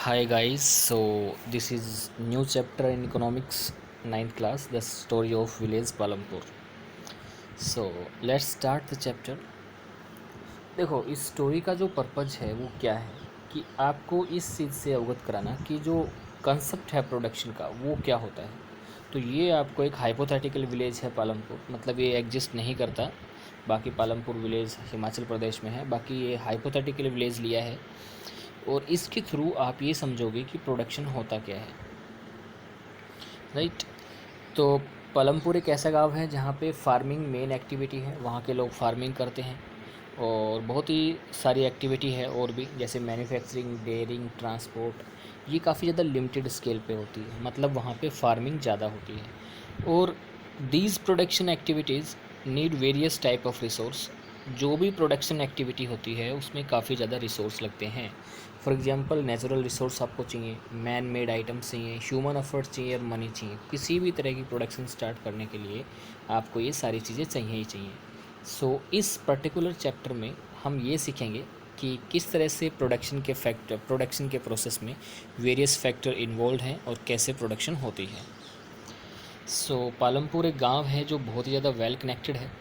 Hi guys, so this is new chapter in economics ninth class, the story of village Palampur. So let's start the chapter. देखो इस story का जो purpose है वो क्या है कि आपको इस चीज़ से अवगत कराना कि जो कंसेप्ट है प्रोडक्शन का वो क्या होता है। तो ये आपको एक हाइपोथेटिकल विलेज है पालमपुर, मतलब ये एग्जिस्ट नहीं करता। बाकी पालमपुर विलेज हिमाचल प्रदेश में है, बाकी ये हाइपोथेटिकल विलेज लिया है और इसके थ्रू आप ये समझोगे कि प्रोडक्शन होता क्या है, राइट। तो पालमपुर एक ऐसा गांव है जहाँ पे फार्मिंग मेन एक्टिविटी है, वहाँ के लोग फार्मिंग करते हैं और बहुत ही सारी एक्टिविटी है और भी, जैसे मैन्युफैक्चरिंग, डेयरिंग, ट्रांसपोर्ट। ये काफ़ी ज़्यादा लिमिटेड स्केल पे होती है, मतलब वहाँ पे फार्मिंग ज़्यादा होती है। और these production activities need various type of resource. जो भी प्रोडक्शन एक्टिविटी होती है उसमें काफ़ी ज़्यादा रिसोर्स लगते हैं। फॉर एग्जांपल नेचुरल रिसोर्स आपको चाहिए, मैन मेड आइटम्स चाहिए, ह्यूमन एफर्ट चाहिए और मनी चाहिए। किसी भी तरह की प्रोडक्शन स्टार्ट करने के लिए आपको ये सारी चीज़ें चाहिए ही चाहिए। सो इस पर्टिकुलर चैप्टर में हम ये सीखेंगे कि किस तरह से प्रोडक्शन के प्रोसेस में वेरियस फैक्टर इन्वॉल्व हैं और कैसे प्रोडक्शन होती है। सो पालमपुर एक गांव है जो बहुत ही ज़्यादा वेल कनेक्टेड है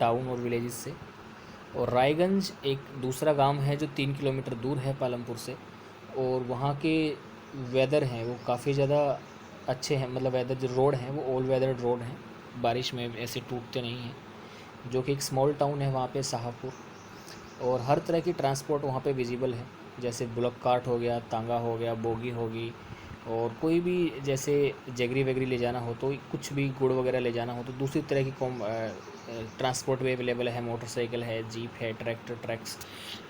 टाउन और विलेजेस से। और रायगंज एक दूसरा गांव है जो 3 किलोमीटर दूर है पालमपुर से, और वहाँ के वेदर हैं वो काफ़ी ज़्यादा अच्छे हैं, मतलब वेदर जो रोड हैं वो ऑल वेदर रोड हैं, बारिश में ऐसे टूटते नहीं हैं। जो कि एक स्मॉल टाउन है वहाँ पे शाहपुर, और हर तरह की ट्रांसपोर्ट वहाँ पे विजिबल है, जैसे बुलक कार्ट हो गया, तांगा हो गया, बोगी होगी, और कोई भी जैसे जगरी वगरी ले जाना हो, तो कुछ भी गुड़ वगैरह ले जाना हो तो दूसरी तरह की ट्रांसपोर्ट भी अवेलेबल है, मोटरसाइकिल है, जीप है, ट्रैक्टर, ट्रैक्स।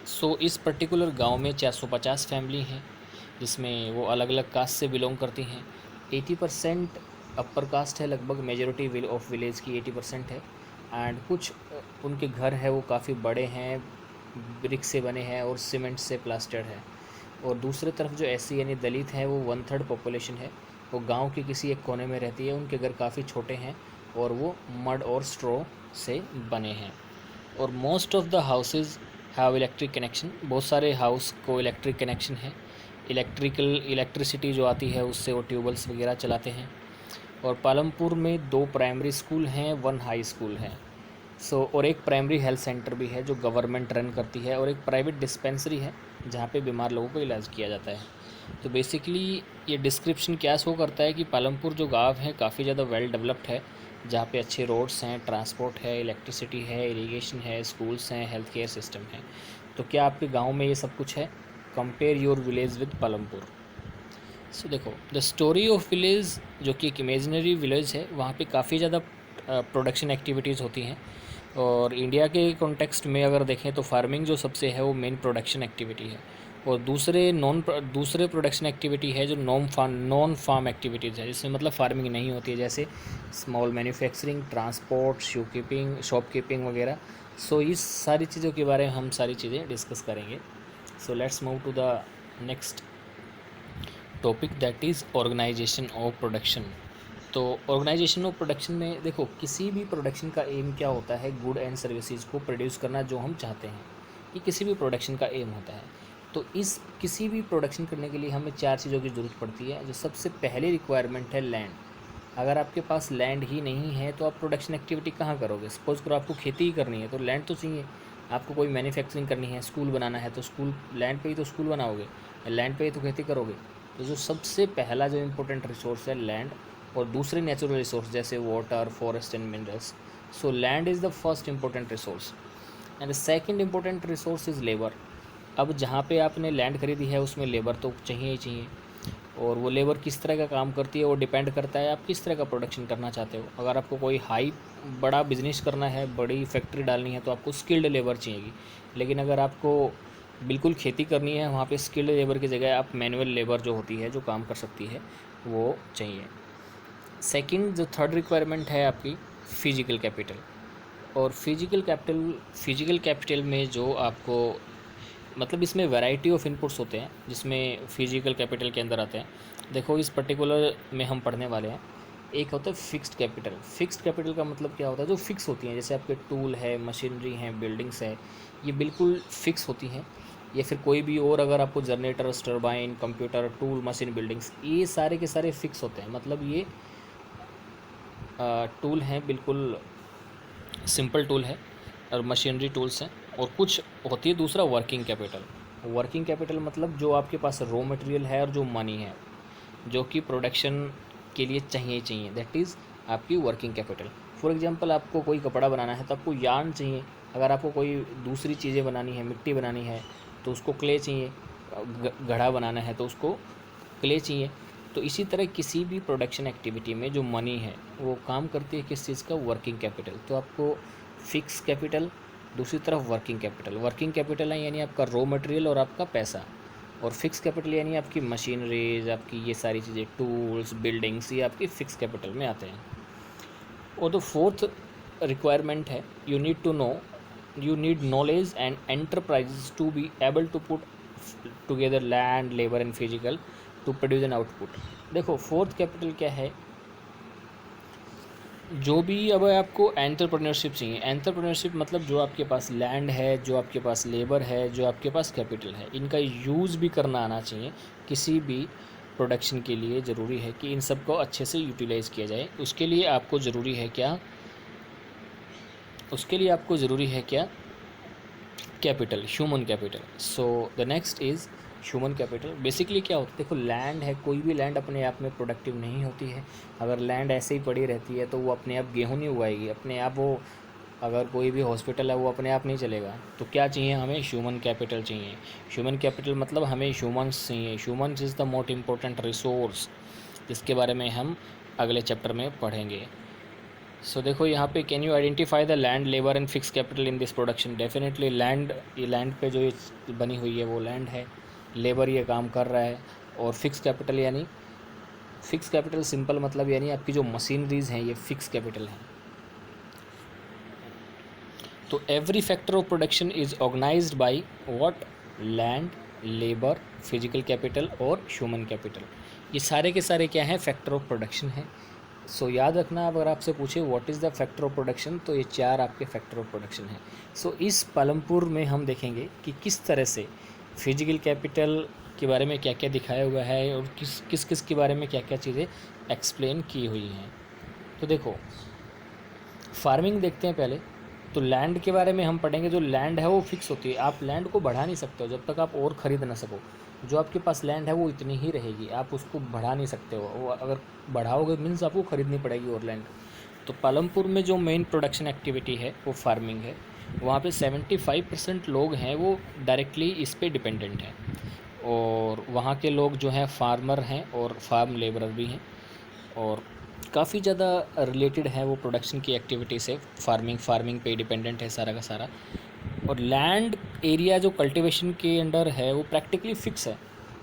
सो इस पर्टिकुलर गांव में 450 फैमिली हैं, जिसमें वो अलग अलग कास्ट से बिलोंग करती हैं। 80% अपर कास्ट है, लगभग मेजोरिटी ऑफ विलेज की 80% है। एंड कुछ उनके घर है वो काफ़ी बड़े हैं, ब्रिक से बने हैं और सीमेंट से प्लास्टर्ड है। और दूसरी तरफ जो एससी यानी दलित है वो 1/3 पॉपुलेशन है, वो गांव के किसी एक कोने में रहती है। उनके घर काफ़ी छोटे हैं और वो मड और स्ट्रॉ से बने हैं। और most of the houses have electric connection, बहुत सारे हाउस को इलेक्ट्रिक कनेक्शन है। इलेक्ट्रिसिटी जो आती है उससे वो ट्यूबवेल्स वगैरह चलाते हैं। और पालमपुर में 2 प्राइमरी स्कूल हैं, 1 हाई स्कूल है। और एक प्राइमरी हेल्थ सेंटर भी है जो गवर्नमेंट रन करती है, और एक प्राइवेट डिस्पेंसरी है जहाँ पे बीमार लोगों को इलाज किया जाता है। तो बेसिकली ये डिस्क्रिप्शन क्या शो करता है कि पालमपुर जो गांव है काफ़ी ज़्यादा वेल डेवलप्ड है, जहाँ पे अच्छे रोड्स हैं, ट्रांसपोर्ट है, इलेक्ट्रिसिटी है, इरिगेशन है, स्कूल्स हैं, हेल्थ केयर सिस्टम है। तो क्या आपके गाँव में ये सब कुछ है? Compare your village with Palampur. So देखो द स्टोरी ऑफ विलेज, जो कि एक इमेजिनरी विलेज है, वहाँ पे काफ़ी ज़्यादा प्रोडक्शन एक्टिविटीज़ होती हैं। और इंडिया के कॉन्टेक्स्ट में अगर देखें तो फार्मिंग जो सबसे है वो मेन प्रोडक्शन एक्टिविटी है। और दूसरे प्रोडक्शन एक्टिविटी है जो नॉन फार्म एक्टिविटीज़ है, जिसमें मतलब फार्मिंग नहीं होती है, जैसे स्मॉल मैन्युफैक्चरिंग, ट्रांसपोर्ट, शॉपकीपिंग वगैरह। सो इस सारी चीज़ों के बारे में हम सारी चीज़ें डिस्कस करेंगे। So let's move to the next topic, that is organisation of production. तो ऑर्गेनाइजेशन ऑफ प्रोडक्शन में देखो किसी भी प्रोडक्शन का एम क्या होता है, गुड एंड सर्विसेज को प्रोड्यूस करना जो हम चाहते हैं, ये किसी भी प्रोडक्शन का एम होता है। तो इस किसी भी प्रोडक्शन करने के लिए हमें 4 चीज़ों की ज़रूरत पड़ती है। जो सबसे पहली रिक्वायरमेंट है लैंड। अगर आपके पास लैंड ही नहीं है तो आप प्रोडक्शन एक्टिविटी कहाँ करोगे? सपोज़ करो आपको खेती ही करनी है तो लैंड तो चाहिए। आपको कोई मैन्युफैक्चरिंग करनी है, स्कूल बनाना है तो स्कूल लैंड पे ही तो स्कूल बनाओगे, लैंड पे ही तो खेती करोगे। तो जो सबसे पहला जो इम्पोर्टेंट रिसोर्स है लैंड, और दूसरे नेचुरल रिसोर्स जैसे water, forest and minerals. So land is the first important resource and the second important resource is labour. अब जहाँ पे आपने लैंड खरीदी है उसमें लेबर तो चाहिए ही चाहिए, और वो लेबर किस तरह का काम करती है वो डिपेंड करता है आप किस तरह का प्रोडक्शन करना चाहते हो। अगर आपको कोई बड़ा बिजनेस करना है, बड़ी फैक्ट्री डालनी है, तो आपको स्किल्ड लेबर चाहिएगी। लेकिन अगर आपको बिल्कुल खेती करनी है, वहाँ पे स्किल्ड लेबर की जगह आप मैनुअल लेबर जो होती है, जो काम कर सकती है, वो चाहिए। सेकंड जो थर्ड रिक्वायरमेंट है आपकी, फिजिकल कैपिटल। और फिजिकल कैपिटल में जो आपको, मतलब इसमें वैरायटी ऑफ इनपुट्स होते हैं जिसमें फिजिकल कैपिटल के अंदर आते हैं। देखो इस पर्टिकुलर में हम पढ़ने वाले हैं, एक होता है फिक्स्ड कैपिटल। फिक्स्ड कैपिटल का मतलब क्या होता है? जो फिक्स होती हैं, जैसे आपके टूल है, मशीनरी हैं, बिल्डिंग्स है, ये बिल्कुल फिक्स होती हैं। या फिर कोई भी और अगर आपको generator, turbine, computer, tool, machine, buildings, ये सारे के सारे फिक्स होते हैं। मतलब ये टूल हैं, बिल्कुल सिंपल टूल है और मशीनरी टूल्स हैं। और कुछ होती है दूसरा वर्किंग कैपिटल। वर्किंग कैपिटल मतलब जो आपके पास रॉ मटेरियल है और जो मनी है जो कि प्रोडक्शन के लिए चाहिए, दैट इज़ आपकी वर्किंग कैपिटल। फॉर एग्जांपल आपको कोई कपड़ा बनाना है तो आपको यार्न चाहिए। अगर आपको कोई दूसरी चीज़ें बनानी है, मिट्टी बनानी है तो उसको क्ले चाहिए, घड़ा बनाना है तो उसको क्ले चाहिए। तो इसी तरह किसी भी प्रोडक्शन एक्टिविटी में जो मनी है वो काम करती है किस चीज़ का, वर्किंग कैपिटल। तो आपको फिक्स कैपिटल, दूसरी तरफ वर्किंग कैपिटल। वर्किंग कैपिटल है यानी आपका रॉ मटेरियल और आपका पैसा, और फिक्स कैपिटल यानी आपकी मशीनरीज, आपकी ये सारी चीज़ें, टूल्स, बिल्डिंग्स, ये आपकी फिक्स कैपिटल में आते हैं। और तो फोर्थ रिक्वायरमेंट है, you need knowledge and enterprises to be able to put together land, labour and physical to produce an output. देखो फोर्थ कैपिटल क्या है, जो भी अब आपको एंटरप्रेन्योरशिप चाहिए। एंटरप्रेन्योरशिप मतलब जो आपके पास लैंड है, जो आपके पास लेबर है, जो आपके पास कैपिटल है, इनका यूज़ भी करना आना चाहिए। किसी भी प्रोडक्शन के लिए ज़रूरी है कि इन सब को अच्छे से यूटिलाइज़ किया जाए। उसके लिए आपको ज़रूरी है क्या, capital, human capital. So the next is human capital. Basically क्या होता है, देखो लैंड है, कोई भी लैंड अपने आप में प्रोडक्टिव नहीं होती है। अगर लैंड ऐसे ही पड़ी रहती है तो वो अपने आप गेहूँ नहीं उगाएगी अपने आप। वो अगर कोई भी हॉस्पिटल है वो अपने आप नहीं चलेगा। तो क्या चाहिए हमें, ह्यूमन कैपिटल चाहिए। ह्यूमन कैपिटल मतलब हमें ह्यूमन्स चाहिए। Humans is the most important resource, जिसके बारे में हम अगले चैप्टर में पढ़ेंगे। सो देखो यहाँ पे, can you identify the land, labour and fix capital in this production. Definitely land, ये लैंड पे जो ये बनी हुई है वो लैंड है, लेबर ये काम कर रहा है, और फिक्स कैपिटल यानी, फिक्स कैपिटल सिंपल मतलब यानी आपकी जो मशीनरीज हैं ये फिक्स कैपिटल हैं। तो every factor of production is organised by what, land, labour, physical capital और ह्यूमन कैपिटल। ये सारे के सारे क्या हैं, फैक्टर ऑफ प्रोडक्शन है। सो याद रखना, अगर आपसे पूछे what is the factor of production, तो ये चार आपके फैक्टर ऑफ प्रोडक्शन हैं। सो इस पालमपुर में हम देखेंगे कि किस तरह से फिजिकल कैपिटल के बारे में क्या क्या दिखाया हुआ है और किस किस के बारे में क्या क्या चीज़ें एक्सप्लेन की हुई हैं। तो देखो फार्मिंग देखते हैं पहले। तो लैंड के बारे में हम पढ़ेंगे। जो लैंड है वो फिक्स होती है, आप लैंड को बढ़ा नहीं सकते हो जब तक आप और ख़रीद ना सको। जो आपके पास लैंड है वो इतनी ही रहेगी, आप उसको बढ़ा नहीं सकते हो। वो अगर बढ़ाओगे मीन्स आपको ख़रीदनी पड़ेगी और लैंड। तो पालमपुर में जो मेन प्रोडक्शन एक्टिविटी है वो फार्मिंग है। वहाँ पे 75% लोग हैं वो डायरेक्टली इस पे डिपेंडेंट हैं, और वहाँ के लोग जो हैं फार्मर हैं और फार्म लेबरर भी हैं, और काफ़ी ज़्यादा रिलेटेड है वो प्रोडक्शन की एक्टिविटी से। फार्मिंग पे डिपेंडेंट है सारा का सारा। और लैंड एरिया जो कल्टीवेशन के अंडर है वो प्रैक्टिकली फिक्स है।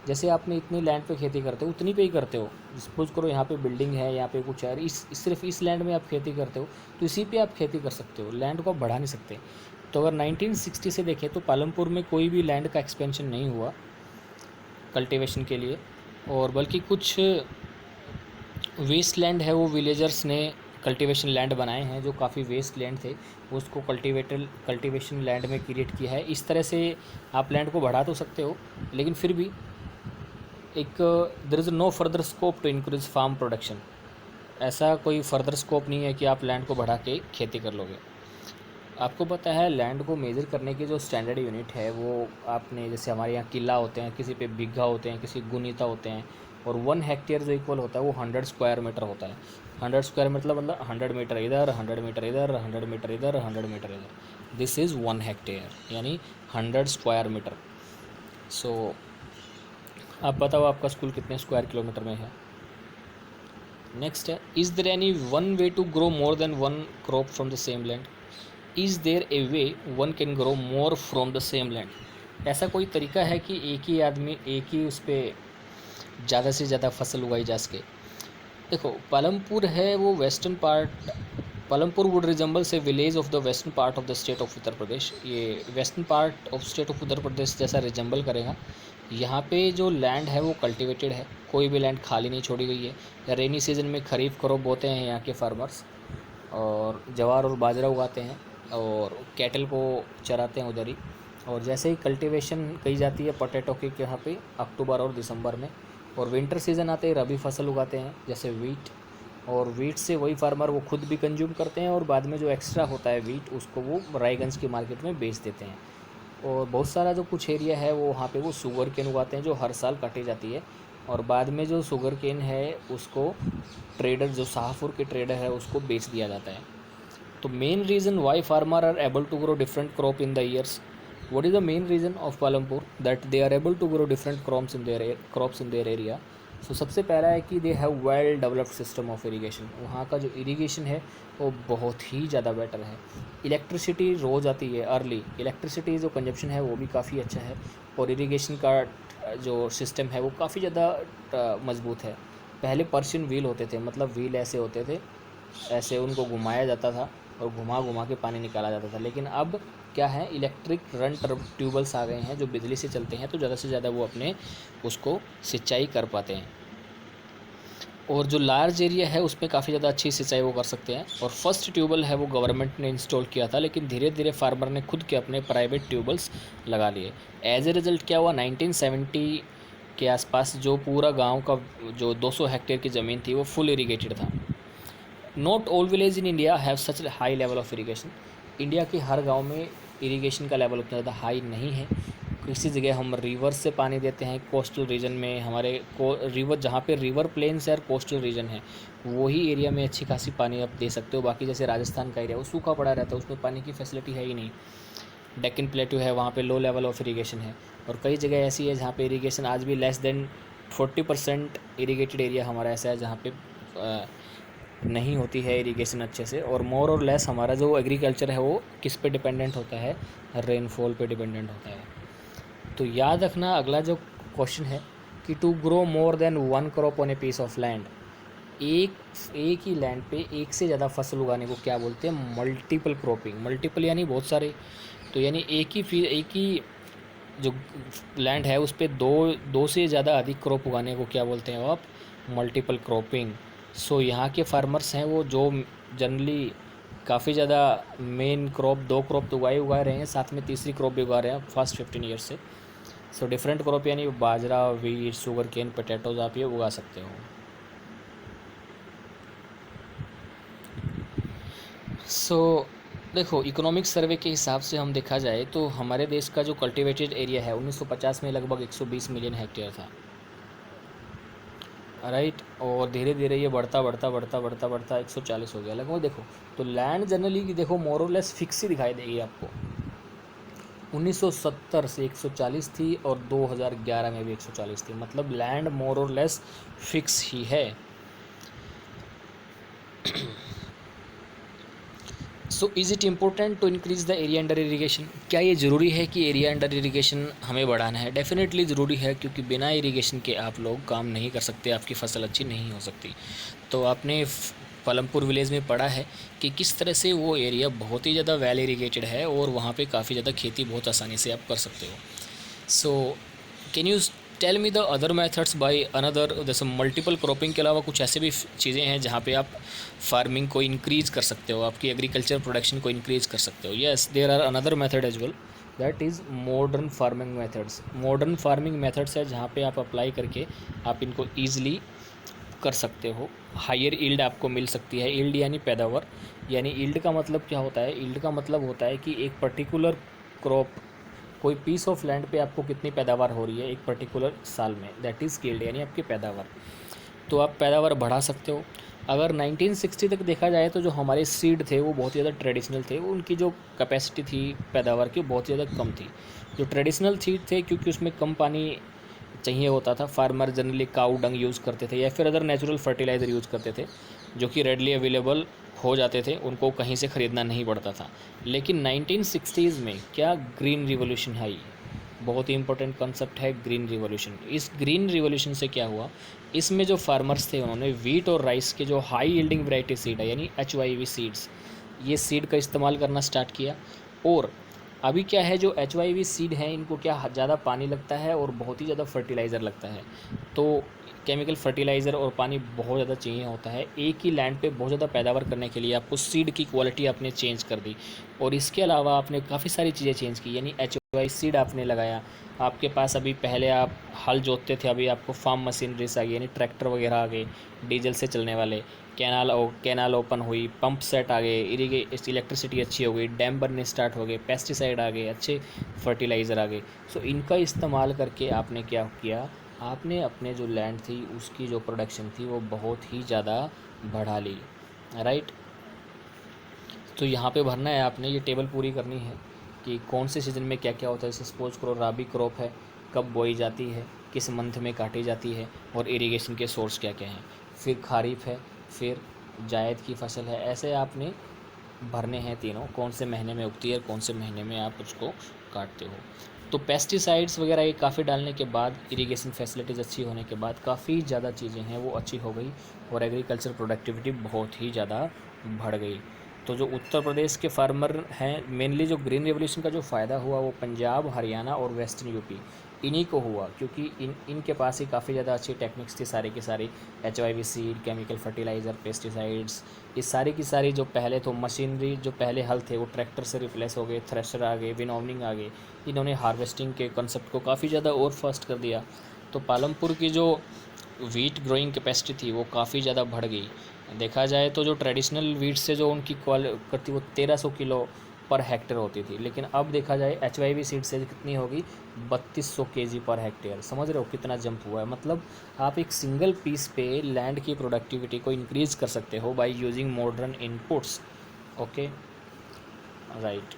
जैसे आपने इतनी लैंड पे खेती करते हो उतनी पे ही करते हो। सपोज करो यहाँ पे बिल्डिंग है, यहाँ पे कुछ है, सिर्फ इस लैंड में आप खेती करते हो तो इसी पे आप खेती कर सकते हो, लैंड को आप बढ़ा नहीं सकते। तो अगर 1960 से देखें तो पालमपुर में कोई भी लैंड का एक्सपेंशन नहीं हुआ कल्टीवेशन के लिए, और बल्कि कुछ वेस्ट लैंड है वो विलेजर्स ने कल्टीवेशन लैंड बनाए हैं, जो काफ़ी वेस्ट लैंड थे उसको कल्टीवेशन लैंड में क्रिएट किया है। इस तरह से आप लैंड को बढ़ा तो सकते हो, लेकिन फिर भी एक there is no further scope to increase farm production. ऐसा कोई फर्दर स्कोप नहीं है कि आप लैंड को बढ़ा के खेती कर लोगे। आपको पता है लैंड को मेज़र करने की जो स्टैंडर्ड यूनिट है वो आपने, जैसे हमारे यहाँ किला होते हैं, किसी पे बिघा होते हैं, किसी गुनीता होते हैं, और 1 हेक्टेयर जो इक्वल होता है वो 100 स्क्वायर मीटर होता है। 100 स्क्वायर मतलब 100 मीटर इधर, 100 मीटर इधर, 100 मीटर इधर, 100 मीटर इधर, दिस इज़ 1 हेक्टेयर यानी 100 स्क्वायर मीटर। सो आप बताओ आपका स्कूल कितने स्क्वायर किलोमीटर में है। नेक्स्ट है, is there any one way to grow more than one crop from the same land. Is there a way one can grow more from the same land. ऐसा कोई तरीका है कि एक ही आदमी एक ही उस पर ज़्यादा से ज़्यादा फसल उगाई जा सके। देखो पालमपुर है वो western part, Palampur would resembles a village of the western part of the state of Uttar Pradesh. ये western part of state of Uttar Pradesh जैसा रिजेंबल करेगा। यहाँ पे जो लैंड है वो कल्टिवेटेड है, कोई भी लैंड खाली नहीं छोड़ी गई है। रेनी सीजन में खरीफ क्रॉप बोते हैं यहाँ के फार्मर्स, और ज्वार और बाजरा उगाते हैं, और कैटल को चराते हैं उधर ही। और जैसे ही कल्टीवेशन की जाती है पोटैटो के यहाँ पे अक्टूबर और दिसंबर में, और विंटर सीज़न आते ही रबी फसल उगाते हैं जैसे वीट, और वीट से वही फार्मर वो खुद भी कंज्यूम करते हैं और बाद में जो एक्स्ट्रा होता है वीट उसको वो रायगंज की मार्केट में बेच देते हैं। और बहुत सारा जो कुछ एरिया है वो वहाँ पे वो शुगर केन उगाते हैं जो हर साल काटी जाती है, और बाद में जो शुगर केन है उसको ट्रेडर, जो शाहपुर के ट्रेडर है, उसको बेच दिया जाता है। तो main reason why farmer are able to grow different crop in the years, what is the main reason of Palampur that they are able to grow different crops in their area? So सबसे पहला है कि they have well developed system of irrigation. वहाँ का जो irrigation है वो बहुत ही ज़्यादा बेटर है। इलेक्ट्रिसिटी रोज़ आती है अर्ली, इलेक्ट्रिसिटी जो कंजप्शन है वो भी काफ़ी अच्छा है, और इरीगेशन का जो सिस्टम है वो काफ़ी ज़्यादा मजबूत है। पहले पर्शियन व्हील होते थे, मतलब व्हील ऐसे होते थे, ऐसे उनको घुमाया जाता था और घुमा घुमा के पानी निकाला जाता था। लेकिन अब क्या है, इलेक्ट्रिक रन ट्यूबल्स आ गए हैं जो बिजली से चलते हैं, तो ज़्यादा से ज़्यादा वो अपने उसको सिंचाई कर पाते हैं। और जो लार्ज एरिया है उसमें काफ़ी ज़्यादा अच्छी सिंचाई वो कर सकते हैं। और फर्स्ट ट्यूबल है वो गवर्नमेंट ने इंस्टॉल किया था, लेकिन धीरे धीरे फार्मर ने खुद के अपने प्राइवेट ट्यूबल्स लगा लिए। एज ए रिज़ल्ट क्या हुआ, 1970 के आसपास जो पूरा गाँव का जो 200 हेक्टेयर की ज़मीन थी वो फुल इरीगेटेड था। Not all village in India have such high level of irrigation. India के हर गांव में इरीगेशन का लेवल उतना ज़्यादा हाई नहीं है। किसी जगह हम रिवर से पानी देते हैं, कोस्टल रीजन में हमारे को रिवर, जहाँ पे रिवर प्लेन्स है और कोस्टल रीजन है वही एरिया में अच्छी खासी पानी आप दे सकते हो। बाकी जैसे राजस्थान का एरिया वो सूखा पड़ा रहता है, उसमें पानी की फैसिलिटी है ही नहीं। डेक्कन प्लेटू है, वहाँ पे लो लेवल ऑफ इरीगेशन है। और कई जगह ऐसी है जहाँ पे इरीगेशन आज भी लेस देन 40% इरीगेटेड एरिया हमारा ऐसा है जहाँ पे नहीं होती है इरिगेशन अच्छे से। और मोर और लेस हमारा जो एग्रीकल्चर है वो किस पे डिपेंडेंट होता है, रेनफॉल पे डिपेंडेंट होता है। तो याद रखना अगला जो क्वेश्चन है कि to grow more than one crop on a piece of land, एक ही लैंड पे एक से ज़्यादा फसल उगाने को क्या बोलते हैं, मल्टीपल क्रॉपिंग। मल्टीपल यानी बहुत सारे, तो यानी एक ही जो लैंड है उस पर दो से ज़्यादा अधिक क्रॉप उगाने को क्या बोलते हैं आप, मल्टीपल क्रॉपिंग। सो यहाँ के फार्मर्स हैं वो जो जनरली काफ़ी ज़्यादा मेन क्रॉप 2 क्रॉप तो उगा रहे हैं, साथ में तीसरी क्रॉप भी उगा रहे हैं फर्स्ट 15 ईयर्स से। सो डिफरेंट क्रॉप यानी बाजरा, वीट, शुगर केन, पोटैटोज आप ये उगा सकते हो। सो देखो, इकोनॉमिक सर्वे के हिसाब से हम देखा जाए तो हमारे देश का जो कल्टिवेटेड एरिया है 1950 में लगभग 120 मिलियन हेक्टेयर था, राइट। और धीरे धीरे ये बढ़ता 140 हो गया लगभग। देखो तो लैंड जनरली देखो मोर और लेस फिक्स ही दिखाई देगी आपको। 1970 से 140 थी और 2011 में भी 140 थी, मतलब लैंड मोर और लेस फिक्स ही है। So is it important to increase the area under irrigation, क्या ये ज़रूरी है कि एरिया अंडर इरीगेशन हमें बढ़ाना है? डेफिनेटली ज़रूरी है, क्योंकि बिना इरीगेशन के आप लोग काम नहीं कर सकते, आपकी फसल अच्छी नहीं हो सकती। तो आपने पालमपुर विलेज में पढ़ा है कि किस तरह से वो एरिया बहुत ही ज़्यादा वेल इरीगेटेड है और वहाँ पे काफ़ी ज़्यादा खेती बहुत आसानी से आप कर सकते हो। So can you tell me the other methods by another, जैसे मल्टीपल क्रॉपिंग के अलावा कुछ ऐसे भी चीज़ें हैं जहाँ पे आप फार्मिंग को इंक्रीज़ कर सकते हो, आपकी एग्रीकल्चर प्रोडक्शन को इंक्रीज़ कर सकते हो? Yes, there are another method as well, that is modern farming methods. Modern farming methods है जहाँ पे आप अप्लाई करके आप इनको ईज़िली कर सकते हो। हायर ईल्ड आपको मिल सकती है। ईल्ड यानी पैदावार, यानी ईल्ड का मतलब क्या होता है, ईल्ड का मतलब होता है कि एक पर्टिकुलर क्रॉप, कोई पीस ऑफ लैंड पे आपको कितनी पैदावार हो रही है एक पर्टिकुलर साल में, दैट इज़ ईल्ड यानी आपकी पैदावार। तो आप पैदावार बढ़ा सकते हो। अगर 1960 तक देखा जाए तो जो हमारे सीड थे वो बहुत ज़्यादा ट्रेडिशनल थे, उनकी जो कैपेसिटी थी पैदावार की बहुत ज़्यादा कम थी। जो ट्रेडिशनल सीड थे क्योंकि उसमें कम पानी चाहिए होता था, फार्मर जनरली काऊ डंग यूज़ करते थे या फिर अदर नेचुरल फर्टिलाइज़र यूज़ करते थे जो कि रेडली अवेलेबल हो जाते थे, उनको कहीं से ख़रीदना नहीं पड़ता था। लेकिन 1960s में क्या ग्रीन रिवॉल्यूशन आई, बहुत ही इंपॉर्टेंट कॉन्सेप्ट है ग्रीन रिवॉल्यूशन। इस ग्रीन रिवॉल्यूशन से क्या हुआ, इसमें जो फार्मर्स थे उन्होंने वीट और राइस के जो हाई यील्डिंग वैरायटी सीड है यानी HYV सीड्स, ये सीड का इस्तेमाल करना स्टार्ट किया। और अभी क्या है, जो HYV सीड हैं इनको क्या ज़्यादा पानी लगता है और बहुत ही ज़्यादा फर्टिलाइज़र लगता है, तो केमिकल फर्टिलाइज़र और पानी बहुत ज़्यादा चाहिए होता है। एक ही लैंड पे बहुत ज़्यादा पैदावार करने के लिए आपको सीड की क्वालिटी आपने चेंज कर दी, और इसके अलावा आपने काफ़ी सारी चीज़ें चेंज की, यानी वाई सीड आपने लगाया, आपके पास अभी पहले आप हल जोतते थे, अभी आपको फार्म मशीनरीज आ गई, यानी ट्रैक्टर वगैरह आ गए डीजल से चलने वाले, कैनाल ओपन हुई, पंप सेट आ गए, इलेक्ट्रिसिटी अच्छी हो गई, डैम बनने स्टार्ट हो गए, पेस्टिसाइड आ गए, अच्छे फर्टिलाइज़र आ गए। सो इनका इस्तेमाल करके आपने क्या किया, आपने अपने जो लैंड थी उसकी जो प्रोडक्शन थी वो बहुत ही ज़्यादा बढ़ा ली, राइट। तो यहाँ पे भरना है आपने, ये टेबल पूरी करनी है कि कौन से सीज़न में क्या क्या होता है। जैसे सपोज करो राबी क्रॉप है, कब बोई जाती है, किस मंथ में काटी जाती है, और इरिगेशन के सोर्स क्या क्या हैं। फिर खारिफ है, फिर जायद की फसल है। ऐसे आपने भरने हैं तीनों, कौन से महीने में उगती है, कौन से महीने में आप उसको काटते हो। तो पेस्टिसाइड्स वगैरह ये काफ़ी डालने के बाद, इरिगेशन फैसिलिटीज़ अच्छी होने के बाद काफ़ी ज़्यादा चीज़ें हैं वो अच्छी हो गई और एग्रीकल्चर प्रोडक्टिविटी बहुत ही ज़्यादा बढ़ गई। तो जो उत्तर प्रदेश के फार्मर हैं, मेनली जो ग्रीन रेवोल्यूशन का जो फ़ायदा हुआ वो पंजाब, हरियाणा और वेस्टर्न यूपी इन्हीं को हुआ, क्योंकि इनके पास ही काफ़ी ज़्यादा अच्छी टेक्निक्स थी सारी की सारी। HYV seed, chemical fertiliser, pesticides, ये सारी की सारी जो पहले तो मशीनरी, जो पहले हल थे वो ट्रैक्टर से रिप्लेस हो गए, थ्रेशर आ गए, विनोविंग आ गए। इन्होंने हार्वेस्टिंग के कंसेप्ट को काफ़ी ज़्यादा और फास्ट कर दिया। तो पालमपुर की जो वीट ग्रोइंग कैपेसिटी थी वो काफ़ी ज़्यादा बढ़ गई। देखा जाए तो जो ट्रेडिशनल वीट से जो उनकी करती वो 1300 किलो पर हेक्टेयर होती थी, लेकिन अब देखा जाए HYV सीड से कितनी होगी, 3200 केजी पर हेक्टेयर। समझ रहे हो कितना जंप हुआ है। मतलब आप एक सिंगल पीस पे लैंड की प्रोडक्टिविटी को इंक्रीज़ कर सकते हो by using modern inputs. Okay, right.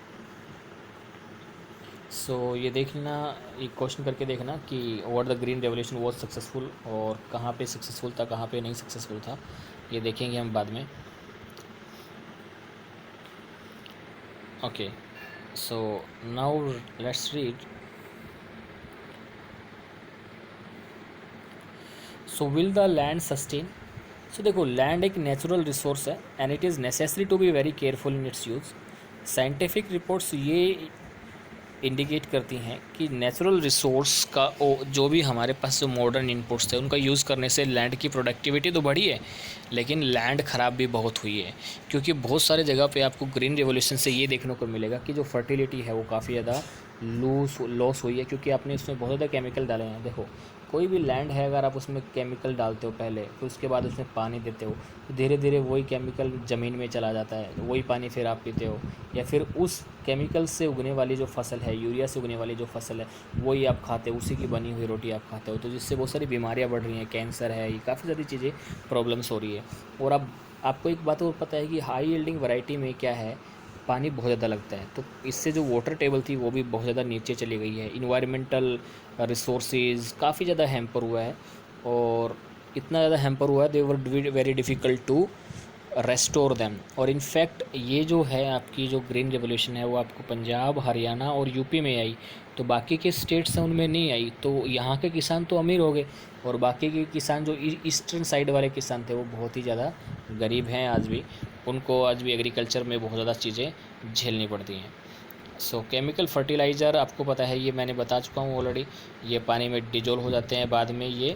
So ये देखना, एक क्वेश्चन करके देखना कि what the green revolution was successful, और कहाँ पे सक्सेसफुल था, कहाँ पे नहीं सक्सेसफुल था, ये देखेंगे हम बाद में। Okay, so now let's read. So will the land sustain. So देखो, लैंड एक नेचुरल रिसोर्स है and it is necessary to be very careful in its use. Scientific reports ये इंडिकेट करती हैं कि नेचुरल रिसोर्स का जो भी हमारे पास जो मॉडर्न इनपुट्स थे उनका यूज़ करने से लैंड की प्रोडक्टिविटी तो बढ़ी है, लेकिन लैंड ख़राब भी बहुत हुई है। क्योंकि बहुत सारे जगह पे आपको ग्रीन रेवोल्यूशन से ये देखने को मिलेगा कि जो फर्टिलिटी है वो काफ़ी ज़्यादा लॉस हुई है, क्योंकि आपने उसमें बहुत ज़्यादा केमिकल डाले हैं। देखो, कोई भी लैंड है, अगर आप उसमें केमिकल डालते हो पहले, फिर उसके बाद उसमें पानी देते हो, तो धीरे धीरे वही केमिकल ज़मीन में चला जाता है, वही पानी फिर आप पीते हो, या फिर उस केमिकल से उगने वाली जो फसल है, यूरिया से उगने वाली जो फसल है, वही आप खाते हो, उसी की बनी हुई रोटी आप खाते हो। तो जिससे बहुत सारी बीमारियाँ बढ़ रही हैं, कैंसर है, ये काफ़ी सारी चीज़ें प्रॉब्लम्स हो रही है। और अब आपको एक बात और पता है कि हाई यील्डिंग वैरायटी में क्या है, पानी बहुत ज़्यादा लगता है, तो इससे जो वाटर टेबल थी वो भी बहुत ज़्यादा नीचे चली गई है। इन्वायरमेंटल रिसोर्सेज काफ़ी ज़्यादा हैम्पर हुआ है, और इतना ज़्यादा हैम्पर हुआ है they were very difficult to restore them. और इनफैक्ट ये जो है आपकी जो ग्रीन रेवोल्यूशन है वो आपको पंजाब, हरियाणा और यूपी में आई, तो बाकी के स्टेट्स हैं उनमें नहीं आई। तो यहाँ के किसान तो अमीर हो गए, और बाकी के किसान जो ईस्टर्न साइड वाले किसान थे वो बहुत ही ज़्यादा गरीब हैं आज भी। उनको आज भी एग्रीकल्चर में बहुत ज़्यादा चीज़ें झेलनी पड़ती हैं। सो केमिकल फर्टिलाइज़र आपको पता है, ये मैंने बता चुका हूँ ऑलरेडी, ये पानी में डिजोल्व हो जाते हैं, बाद में ये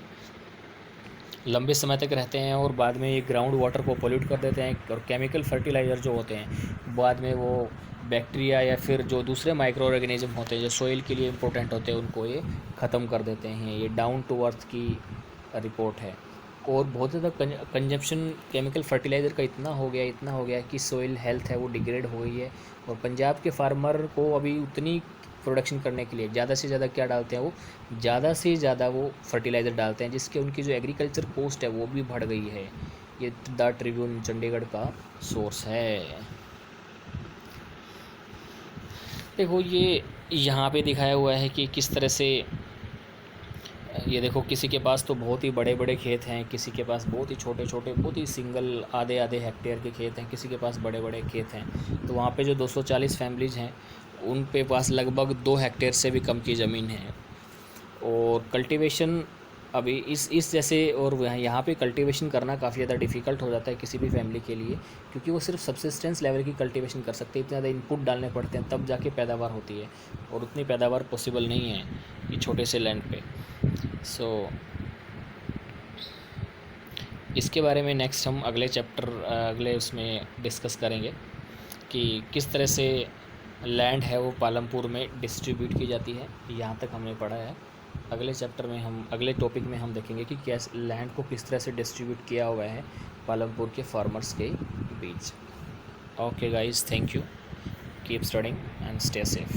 लंबे समय तक रहते हैं, और बाद में ये ग्राउंड वाटर को पोल्यूट कर देते हैं। और केमिकल फर्टिलाइज़र जो होते हैं बाद में वो बैक्टीरिया या फिर जो दूसरे माइक्रो ऑर्गेनिज्म होते हैं जो सोइल के लिए इम्पोर्टेंट होते हैं उनको ये ख़त्म कर देते हैं। ये डाउन टू अर्थ की रिपोर्ट है। और बहुत ज़्यादा कंजप्शन केमिकल फर्टिलाइज़र का इतना हो गया कि सोइल हेल्थ है वो डिग्रेड हो गई है। और पंजाब के फार्मर को अभी उतनी प्रोडक्शन करने के लिए ज़्यादा से ज़्यादा क्या डालते हैं, वो ज़्यादा से ज़्यादा वो फर्टिलाइज़र डालते हैं, जिसके उनकी जो एग्रीकल्चर कॉस्ट है वो भी बढ़ गई है। ये द ट्रिब्यून चंडीगढ़ का सोर्स है। देखो, ये यहाँ पे दिखाया हुआ है कि किस तरह से, ये देखो, किसी के पास तो बहुत ही बड़े बड़े खेत हैं, किसी के पास बहुत ही छोटे छोटे, बहुत ही सिंगल आधे आधे हेक्टेयर के खेत हैं, किसी के पास बड़े बड़े खेत हैं। तो वहाँ पे जो 240 फैमिलीज़ हैं उन पे पास लगभग 2 हेक्टेयर से भी कम की ज़मीन है। और कल्टीवेशन अभी इस जैसे, और यहाँ पे कल्टीवेशन करना काफ़ी ज़्यादा डिफ़िकल्ट हो जाता है किसी भी फैमिली के लिए, क्योंकि वो सिर्फ सब्सिस्टेंस लेवल की कल्टीवेशन कर सकते हैं। इतने ज़्यादा इनपुट डालने पड़ते हैं तब जाके पैदावार होती है, और उतनी पैदावार पॉसिबल नहीं है ये छोटे से लैंड पे। सो इसके बारे में नेक्स्ट हम अगले चैप्टर, अगले उसमें डिस्कस करेंगे कि किस तरह से लैंड है वो पालमपुर में डिस्ट्रीब्यूट की जाती है। यहाँ तक हमने पढ़ा है। अगले चैप्टर में हम अगले टॉपिक में हम देखेंगे कि कैसे लैंड को किस तरह से डिस्ट्रीब्यूट किया हुआ है पालमपुर के फार्मर्स के बीच। Okay guys, thank you, keep studying and stay safe.